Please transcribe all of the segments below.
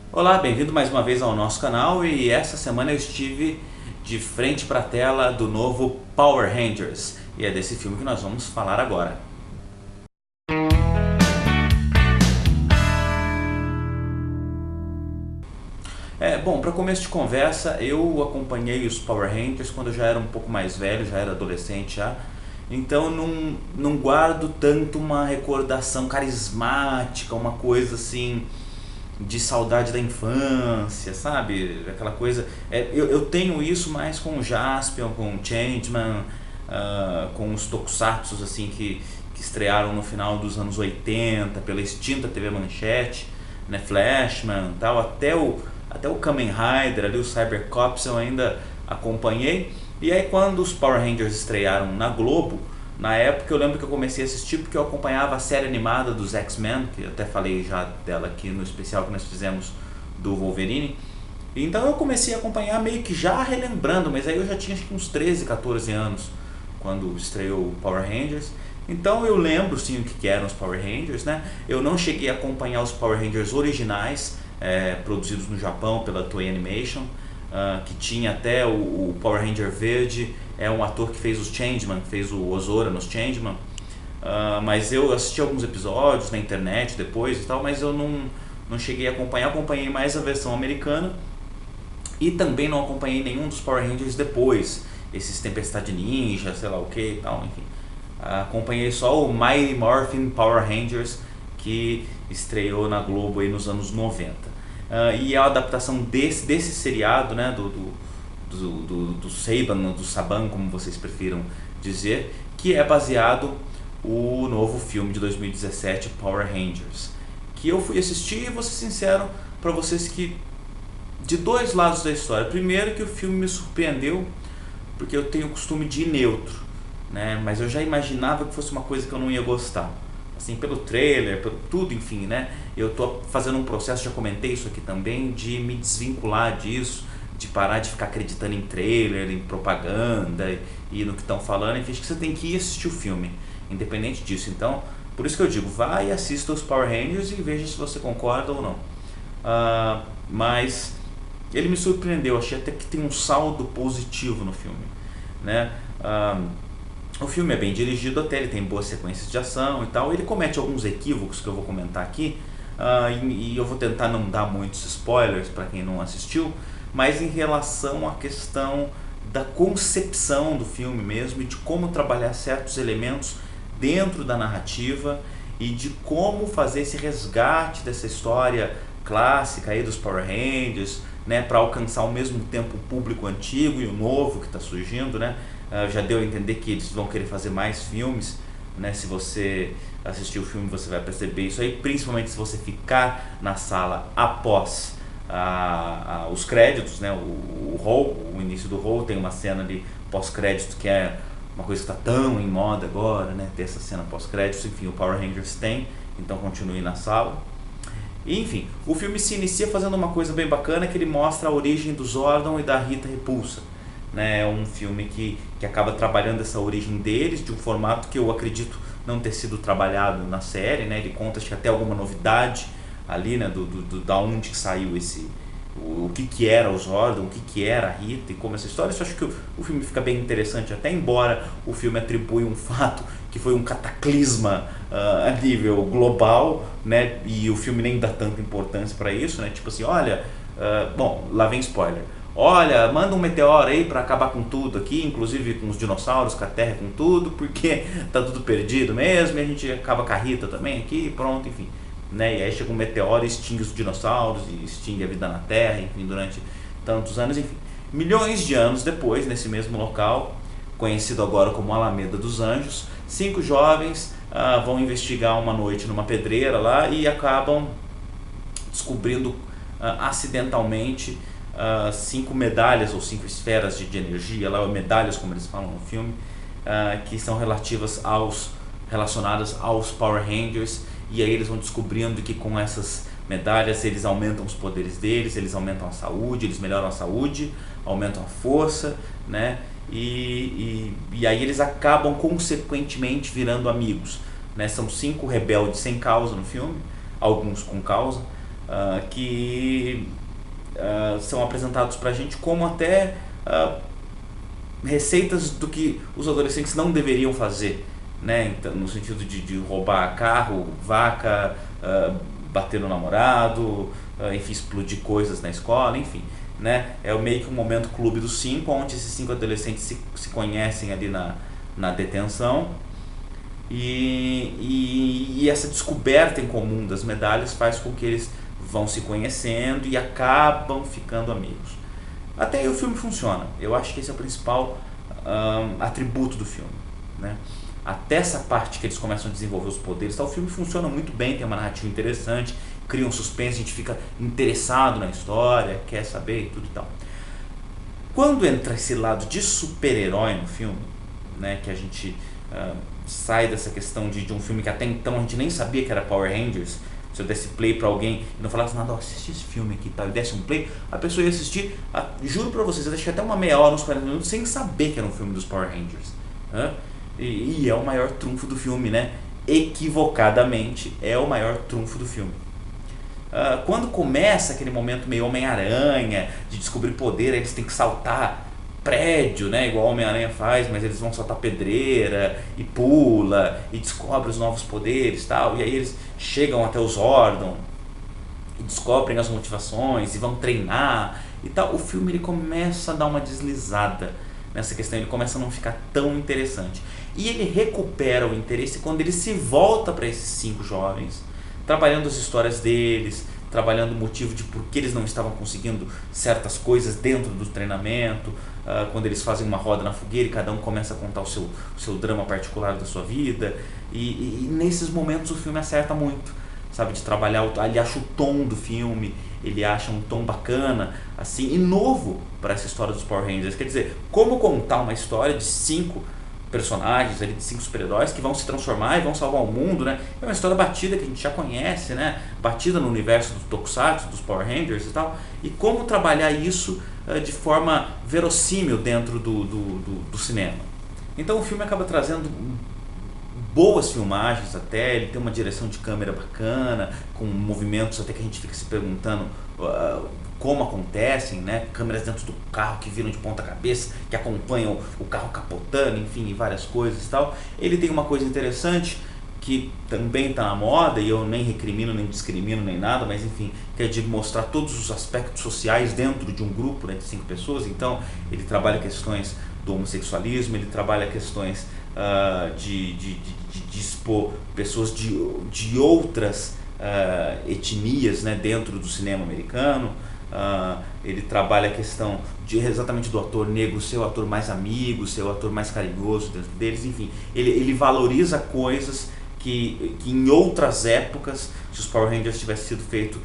Olá, bem-vindo mais uma vez ao nosso canal e essa semana eu estive de frente para a tela do novo Power Rangers e é desse filme que nós vamos falar agora. Bom, para começo de conversa, eu acompanhei os Power Rangers quando eu já era um pouco mais velho, já era adolescente já. Então não guardo tanto uma recordação carismática, uma coisa assim de saudade da infância, sabe? Aquela coisa. Eu tenho isso mais com o Jaspion, com o Changeman, com os tokusatsus assim que estrearam no final dos anos 80 pela extinta TV Manchete, né? Flashman, tal, até o Kamen Rider, ali o Cybercops eu ainda acompanhei. E aí quando os Power Rangers estrearam na Globo, na época eu lembro que eu comecei a assistir porque eu acompanhava a série animada dos X-Men, que eu até falei já dela aqui no especial que nós fizemos do Wolverine. Então eu comecei a acompanhar meio que já relembrando, mas aí eu já tinha acho que uns 13, 14 anos quando estreou o Power Rangers. Então eu lembro sim o que eram os Power Rangers, né? Eu não cheguei a acompanhar os Power Rangers originais, produzidos no Japão pela Toei Animation, que tinha até o Power Ranger verde, é um ator que fez os Changeman, que fez o Ozora nos Changeman. Mas eu assisti alguns episódios na internet depois e tal, mas eu não cheguei a acompanhar, acompanhei mais a versão americana e também não acompanhei nenhum dos Power Rangers depois, esses Tempestade Ninja, sei lá o que e tal, enfim. Acompanhei só o Mighty Morphin Power Rangers, que estreou na Globo aí nos anos 90. E é a adaptação desse seriado, né, do Saban, do Saban, como vocês prefiram dizer, que é baseado o novo filme de 2017, Power Rangers, que eu fui assistir e vou ser sincero para vocês que de dois lados da história. Primeiro que o filme me surpreendeu porque eu tenho o costume de ir neutro, né? Mas eu já imaginava que fosse uma coisa que eu não ia gostar. Assim, pelo trailer, pelo tudo, enfim, né? Eu tô fazendo um processo, já comentei isso aqui também, de me desvincular disso, de parar de ficar acreditando em trailer, em propaganda e no que estão falando. Enfim, acho que você tem que ir assistir o filme, independente disso. Então, por isso que eu digo, vai e assista os Power Rangers e veja se você concorda ou não. Mas ele me surpreendeu, achei até que tem um saldo positivo no filme, né? O filme é bem dirigido até, ele tem boas sequências de ação e tal. Ele comete alguns equívocos que eu vou comentar aqui, e eu vou tentar não dar muitos spoilers para quem não assistiu, mas em relação à questão da concepção do filme mesmo e de como trabalhar certos elementos dentro da narrativa e de como fazer esse resgate dessa história clássica aí dos Power Rangers, né, para alcançar ao mesmo tempo o público antigo e o novo que está surgindo, né? Já deu a entender que eles vão querer fazer mais filmes, né? Se você assistir o filme você vai perceber isso aí, principalmente se você ficar na sala após os créditos, né? O início do roll tem uma cena de pós-crédito que é uma coisa que está tão em moda agora, né? Ter essa cena pós-créditos, enfim, o Power Rangers tem, então continue na sala. E, enfim, o filme se inicia fazendo uma coisa bem bacana, que ele mostra a origem do Zordon e da Rita Repulsa, né? É um filme que acaba trabalhando essa origem deles de um formato que eu acredito não ter sido trabalhado na série, né? Ele conta acho que até alguma novidade ali, né? Da onde que saiu o que era o Zordon, o que era a Rita e como essa história. Eu acho que o filme fica bem interessante, até embora o filme atribui um fato que foi um cataclisma a nível global, né? E o filme nem dá tanta importância para isso, né? Tipo assim, olha, bom, lá vem spoiler. Olha, manda um meteoro aí para acabar com tudo aqui, inclusive com os dinossauros, com a Terra, com tudo, porque tá tudo perdido mesmo, e a gente acaba com a Rita também aqui, pronto, enfim. Né? E aí chega um meteoro e extingue os dinossauros, e extingue a vida na Terra, enfim, durante tantos anos, enfim. Milhões de anos depois, nesse mesmo local, conhecido agora como Alameda dos Anjos, 5 jovens vão investigar uma noite numa pedreira lá e acabam descobrindo acidentalmente 5 medalhas ou 5 esferas de energia, lá, medalhas como eles falam no filme, que são relacionadas aos Power Rangers, e aí eles vão descobrindo que com essas medalhas eles aumentam os poderes deles, eles aumentam a saúde, eles melhoram a saúde, aumentam a força, né? E aí eles acabam consequentemente virando amigos, né? São 5 rebeldes sem causa no filme, alguns com causa, que são apresentados pra gente como até receitas do que os adolescentes não deveriam fazer, né? Então, no sentido de roubar carro, vaca, bater no namorado, enfim, explodir coisas na escola, enfim, né? É meio que um momento clube dos 5, onde esses 5 adolescentes se conhecem ali na detenção, e essa descoberta em comum das medalhas faz com que eles vão se conhecendo e acabam ficando amigos. Até aí o filme funciona. Eu acho que esse é o principal atributo do filme, né? Até essa parte que eles começam a desenvolver os poderes, tá, o filme funciona muito bem, tem uma narrativa interessante, cria um suspense, a gente fica interessado na história, quer saber e tudo e tal. Quando entra esse lado de super-herói no filme, né, que a gente sai dessa questão de um filme que até então a gente nem sabia que era Power Rangers. Se eu desse play pra alguém e não falasse nada, assiste esse filme aqui, tá, e desse um play, a pessoa ia assistir, juro pra vocês, eu deixei até uma meia hora, uns 40 minutos, sem saber que era um filme dos Power Rangers. E é o maior trunfo do filme, né? Equivocadamente é o maior trunfo do filme. Quando começa aquele momento meio Homem-Aranha, de descobrir poder, aí eles têm que saltar prédio, né, igual o Homem-Aranha faz, mas eles vão saltar pedreira e pula e descobre os novos poderes e tal, e aí eles chegam até os Zordon e descobrem as motivações e vão treinar e tal. O filme ele começa a dar uma deslizada nessa questão, ele começa a não ficar tão interessante, e ele recupera o interesse quando ele se volta para esses 5 jovens, trabalhando as histórias deles, trabalhando o motivo de por que eles não estavam conseguindo certas coisas dentro do treinamento, quando eles fazem uma roda na fogueira e cada um começa a contar o seu drama particular da sua vida, e nesses momentos o filme acerta muito, sabe, de trabalhar, ele acha o tom do filme, ele acha um tom bacana, assim, e novo para essa história dos Power Rangers. Quer dizer, como contar uma história de 5 personagens ali, de 5 super-heróis que vão se transformar e vão salvar o mundo, né? É uma história batida que a gente já conhece, né? Batida no universo do Tokusatsu, dos Power Rangers e tal. E como trabalhar isso de forma verossímil dentro do cinema. Então o filme acaba trazendo boas filmagens até, ele tem uma direção de câmera bacana, com movimentos até que a gente fica se perguntando como acontecem, né? Câmeras dentro do carro que viram de ponta cabeça, que acompanham o carro capotando, enfim, e várias coisas e tal. Ele tem uma coisa interessante que também está na moda, e eu nem recrimino, nem discrimino, nem nada, mas enfim, que é de mostrar todos os aspectos sociais dentro de um grupo, né, de 5 pessoas. Então ele trabalha questões do homossexualismo, ele trabalha questões de expor pessoas de outras etnias, né, dentro do cinema americano. Ele trabalha a questão exatamente do ator negro ser o ator mais amigo, ser o ator mais carinhoso dentro deles, enfim, ele valoriza coisas que em outras épocas, se os Power Rangers tivesse sido feito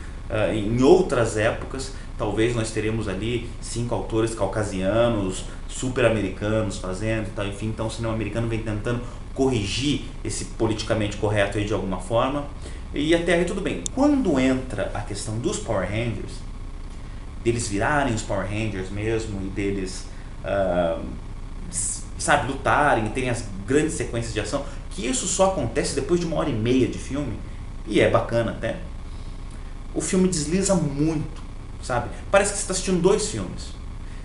em outras épocas, talvez nós teríamos ali 5 autores caucasianos, super americanos fazendo e tal, enfim. Então o cinema americano vem tentando corrigir esse politicamente correto aí de alguma forma, e até aí tudo bem. Quando entra a questão dos Power Rangers, deles virarem os Power Rangers mesmo, e deles sabe, lutarem e terem as grandes sequências de ação, que isso só acontece depois de 1h30 de filme, e é bacana até, o filme desliza muito, sabe? Parece que você está assistindo 2 filmes.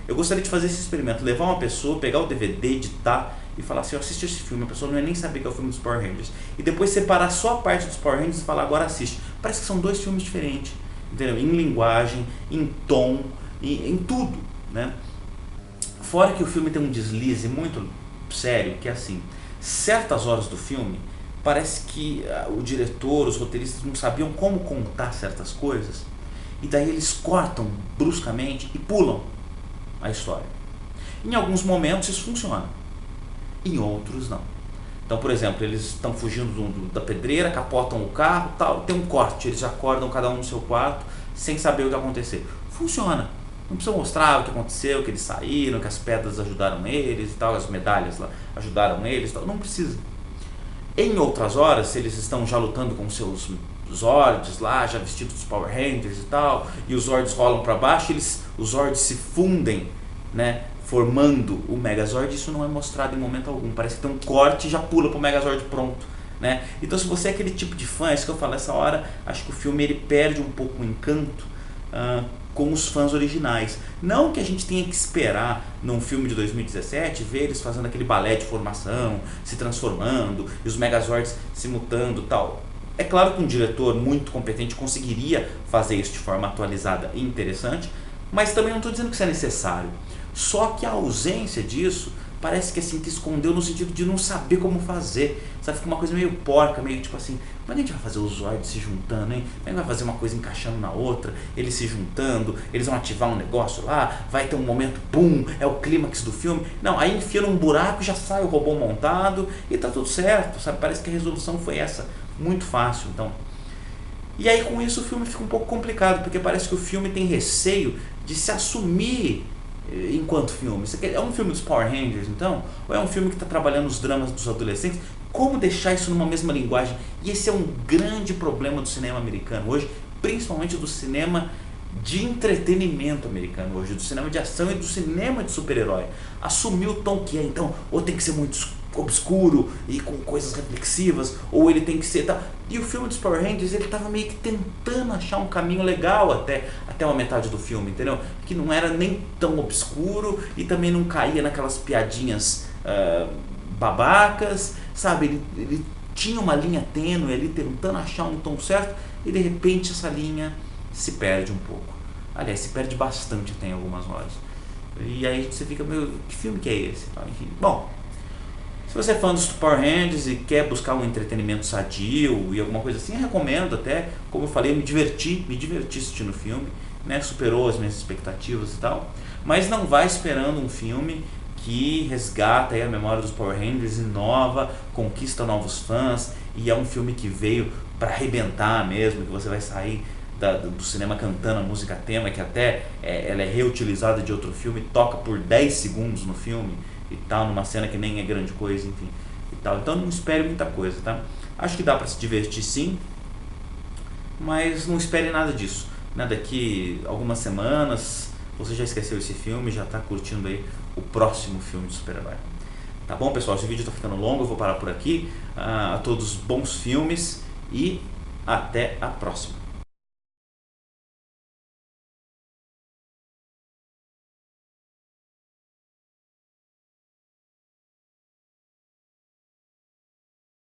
Eu gostaria de fazer esse experimento, levar uma pessoa, pegar o DVD, editar e falar assim, eu assisti esse filme, a pessoa não ia nem saber que é o filme dos Power Rangers, e depois separar só a parte dos Power Rangers e falar, agora assiste. Parece que são 2 filmes diferentes, entendeu? Em linguagem, em tom, em tudo, né? Fora que o filme tem um deslize muito sério, que é assim, certas horas do filme, parece que o diretor, os roteiristas não sabiam como contar certas coisas, e daí eles cortam bruscamente e pulam a história. Em alguns momentos isso funciona, em outros não. Então, por exemplo, eles estão fugindo da pedreira, capotam o carro, tal, tem um corte, eles acordam cada um no seu quarto, sem saber o que aconteceu. Funciona. Não precisa mostrar o que aconteceu, que eles saíram, que as pedras ajudaram eles e tal, as medalhas lá ajudaram eles e tal. Não precisa. Em outras horas, se eles estão já lutando com seus Zords lá, já vestidos dos Power Rangers e tal, e os Zords rolam para baixo, os Zords se fundem, né, formando o Megazord. Isso não é mostrado em momento algum. Parece que tem um corte e já pula pro Megazord pronto. né? Então se você é aquele tipo de fã, é isso que eu falo, nessa hora acho que o filme ele perde um pouco o encanto com os fãs originais. Não que a gente tenha que esperar num filme de 2017 ver eles fazendo aquele balé de formação, se transformando e os Megazords se mutando e tal. É claro que um diretor muito competente conseguiria fazer isso de forma atualizada e interessante, mas também não estou dizendo que isso é necessário. Só que a ausência disso parece que assim, que escondeu no sentido de não saber como fazer. Sabe, fica uma coisa meio porca, meio tipo assim, como é que a gente vai fazer os Zords se juntando, hein? Como é que vai fazer uma coisa encaixando na outra, eles se juntando, eles vão ativar um negócio lá, vai ter um momento, pum, é o clímax do filme. Não, aí enfia num buraco, já sai o robô montado e tá tudo certo, sabe? Parece que a resolução foi essa, muito fácil, então. E aí com isso o filme fica um pouco complicado, porque parece que o filme tem receio de se assumir enquanto filme. É um filme dos Power Rangers, então? Ou é um filme que está trabalhando os dramas dos adolescentes? Como deixar isso numa mesma linguagem? E esse é um grande problema do cinema americano hoje, principalmente do cinema de entretenimento americano hoje, do cinema de ação e do cinema de super-herói. Assumir o tom que é, então, ou tem que ser muito obscuro e com coisas reflexivas, ou ele tem que ser... Tá. E o filme dos Power Rangers, ele estava meio que tentando achar um caminho legal até uma metade do filme, entendeu? Que não era nem tão obscuro e também não caía naquelas piadinhas babacas, sabe? Ele tinha uma linha tênue ali, tentando achar um tom certo, e de repente essa linha se perde um pouco. Aliás, se perde bastante até em algumas horas. E aí você fica, meu, que filme que é esse? Enfim, bom... Se você é fã dos Power Rangers e quer buscar um entretenimento sadio e alguma coisa assim, eu recomendo até. Como eu falei, me diverti assistindo o filme, né? Superou as minhas expectativas e tal. Mas não vai esperando um filme que resgata aí a memória dos Power Rangers, inova, conquista novos fãs, e é um filme que veio para arrebentar mesmo, que você vai sair do cinema cantando a música tema, que até ela é reutilizada de outro filme, toca por 10 segundos no filme e tal, numa cena que nem é grande coisa, enfim, e tal. Então não espere muita coisa, tá? Acho que dá pra se divertir sim, mas não espere nada disso, né? Daqui algumas semanas você já esqueceu esse filme, já tá curtindo aí o próximo filme de super-herói. Tá bom, pessoal? Esse vídeo tá ficando longo, eu vou parar por aqui. A todos bons filmes e até a próxima.